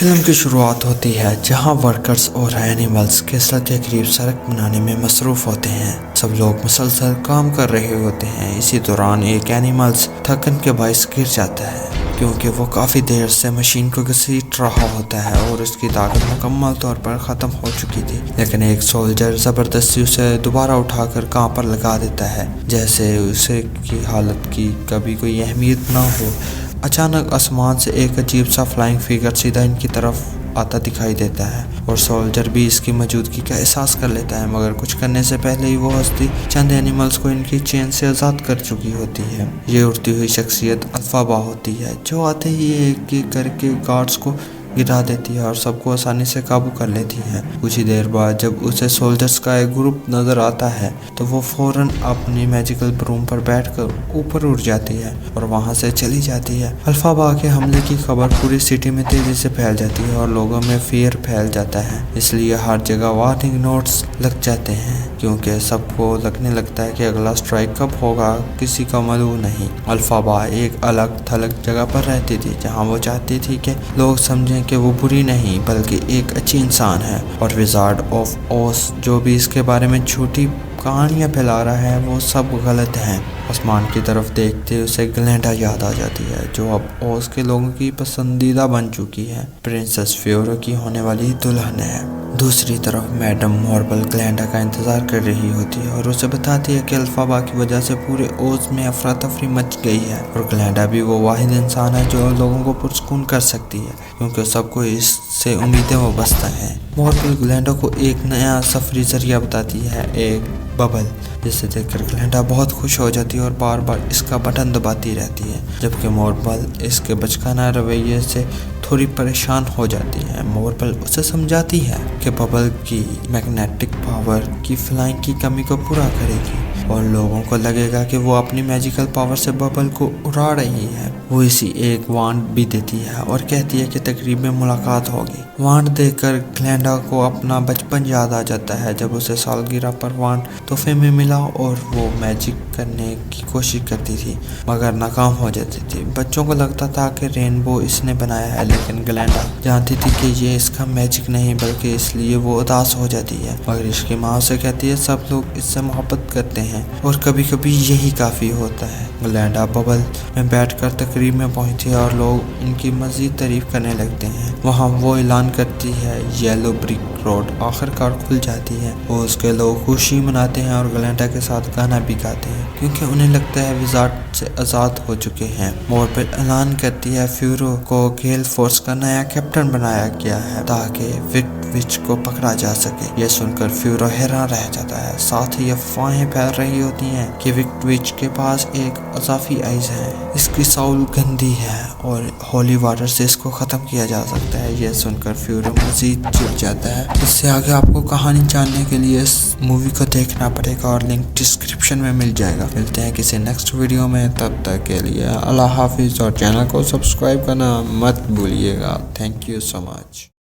Film کی شروعات ہوتی ہے جہاں ورکرز اور اینیملز قصت کے قریب سڑک بنانے میں مصروف ہوتے ہیں۔ سب لوگ مسلسل کام کر رہے ہوتے ہیں۔ اسی دوران ایک اینیملز تھکن کے باعث گر جاتا ہے کیونکہ وہ کافی دیر سے مشین کو گھسیٹ رہا ہوتا ہے اور اس کی طاقت مکمل طور پر ختم ہو چکی تھی، لیکن ایک سولجر زبردستی اسے دوبارہ اٹھا کر کام پر لگا دیتا ہے جیسے اسے کی حالت کی کبھی کوئی اہمیت نہ ہو۔ اچانک آسمان سے ایک عجیب سا فلائنگ فگر سیدھا ان کی طرف آتا دکھائی دیتا ہے اور سولجر بھی اس کی موجودگی کا احساس کر لیتا ہے، مگر کچھ کرنے سے پہلے ہی وہ ہستی چند اینیملز کو ان کی چین سے آزاد کر چکی ہوتی ہے۔ یہ اڑتی ہوئی شخصیت الفابا ہوتی ہے جو آتے ہی ایک ایک کر کے گارڈز کو گرا دیتی ہے اور سب کو آسانی سے قابو کر لیتی ہے۔ کچھ ہی دیر بعد جب اسے سولجرز کا ایک گروپ نظر آتا ہے تو وہ فوراً اپنی میجیکل بروم پر بیٹھ کر اوپر اڑ جاتی ہے اور وہاں سے چلی جاتی ہے۔ الفابا کے حملے کی خبر پوری سٹی میں تیزی سے پھیل جاتی ہے اور لوگوں میں فیئر پھیل جاتا ہے، اس لیے ہر جگہ وارننگ نوٹس لگ جاتے ہیں کیونکہ سب کو لگنے لگتا ہے کہ اگلا سٹرائک کب ہوگا کسی کا معلوم نہیں۔ الفابا ایک الگ تھلگ جگہ پر رہتی تھی جہاں وہ چاہتی تھی کہ لوگ سمجھیں کہ وہ بری نہیں بلکہ ایک اچھی انسان ہے، اور وزارڈ آف اوز جو بھی اس کے بارے میں جھوٹی کہانیاں پھیلا رہا ہے وہ سب غلط ہیں۔ آسمان کی طرف دیکھتے اسے گلینڈا یاد آ جاتی ہے جو اب اوز کے لوگوں کی پسندیدہ بن چکی ہے، پرنسس فیورو کی ہونے والی دلہن ہے۔ دوسری طرف میڈم موربل گلینڈا کا انتظار کر رہی ہوتی ہے اور اسے بتاتی ہے کہ الفابا کی وجہ سے پورے اوز میں افراتفری مچ گئی ہے اور گلینڈا بھی وہ واحد انسان ہے جو لوگوں کو پرسکون کر سکتی ہے کیونکہ سب کو اس سے امیدیں وابستہ ہیں۔ موربل گلینڈا کو ایک نیا سفری ذریعہ بتاتی ہے، ایک ببل، جسے دیکھ کر گلینڈا بہت خوش ہو جاتی ہے اور بار بار اس کا بٹن دباتی رہتی ہے، جبکہ موربل اس کے بچکانہ رویے سے تھوڑی پریشان ہو جاتی ہے۔ موربل اسے سمجھاتی ہے کہ ببل کی میگنیٹک پاور کی فلائنگ کی کمی کو پورا کرے گی اور لوگوں کو لگے گا کہ وہ اپنی میجیکل پاور سے ببل کو اڑا رہی ہے۔ وہ اسی ایک وانڈ بھی دیتی ہے اور کہتی ہے کہ تقریب میں ملاقات ہوگی۔ وانڈ دیکھ کر گلینڈا کو اپنا بچپن یاد آ جاتا ہے جب اسے سالگرہ پر وانڈ تحفے میں ملا اور وہ میجک کرنے کی کوشش کرتی تھی مگر ناکام ہو جاتی تھی۔ بچوں کو لگتا تھا کہ رینبو اس نے بنایا ہے، لیکن گلینڈا جانتی تھی کہ یہ اس کا میجک نہیں بلکہ اس لیے وہ اداس ہو جاتی ہے، مگر اس کی ماں سے کہتی ہے سب لوگ اس سے محبت کرتے ہیں اور کبھی کبھی یہی کافی ہوتا ہے۔ گلینڈا ببل میں بیٹھ کر تقریب میں پہنچتی ہے اور لوگ ان کی مزید تعریف کرنے لگتے ہیں۔ وہاں وہ اعلان کرتی ہے یلو بریک روڈ آخر کار کھل جاتی ہے۔ وہ اس کے لوگ خوشی مناتے ہیں اور گلینڈا کے ساتھ گانا بھی گاتے ہیں کیونکہ انہیں لگتا ہے وزارڈ سے آزاد ہو چکے ہیں۔ موربل اعلان کرتی ہے فیورو کو گیل فورس کا نیا کیپٹن بنایا گیا ہے تاکہ وکٹ وچ کو پکڑا جا سکے۔ یہ سن کر فیورو حیران رہ جاتا ہے، ساتھ ہی افواہیں پھیل رہی ہوتی ہیں کہ وکٹ وچ کے پاس ایک اضافی آئز ہے، اس کی ساؤل گندی ہے اور ہولی واٹر سے اس کو ختم کیا جا سکتا ہے۔ یہ سن کر فیورو مزید چڑ جاتا ہے۔ اس سے آگے آپ کو کہانی جاننے کے لیے اس مووی کو دیکھنا پڑے گا اور لنک ڈسکرپشن میں مل جائے گا۔ ملتے ہیں کسی نیکسٹ ویڈیو میں، تب تک کے لیے اللہ حافظ اور چینل کو سبسکرائب کرنا مت بھولیے گا۔ Thank you so much.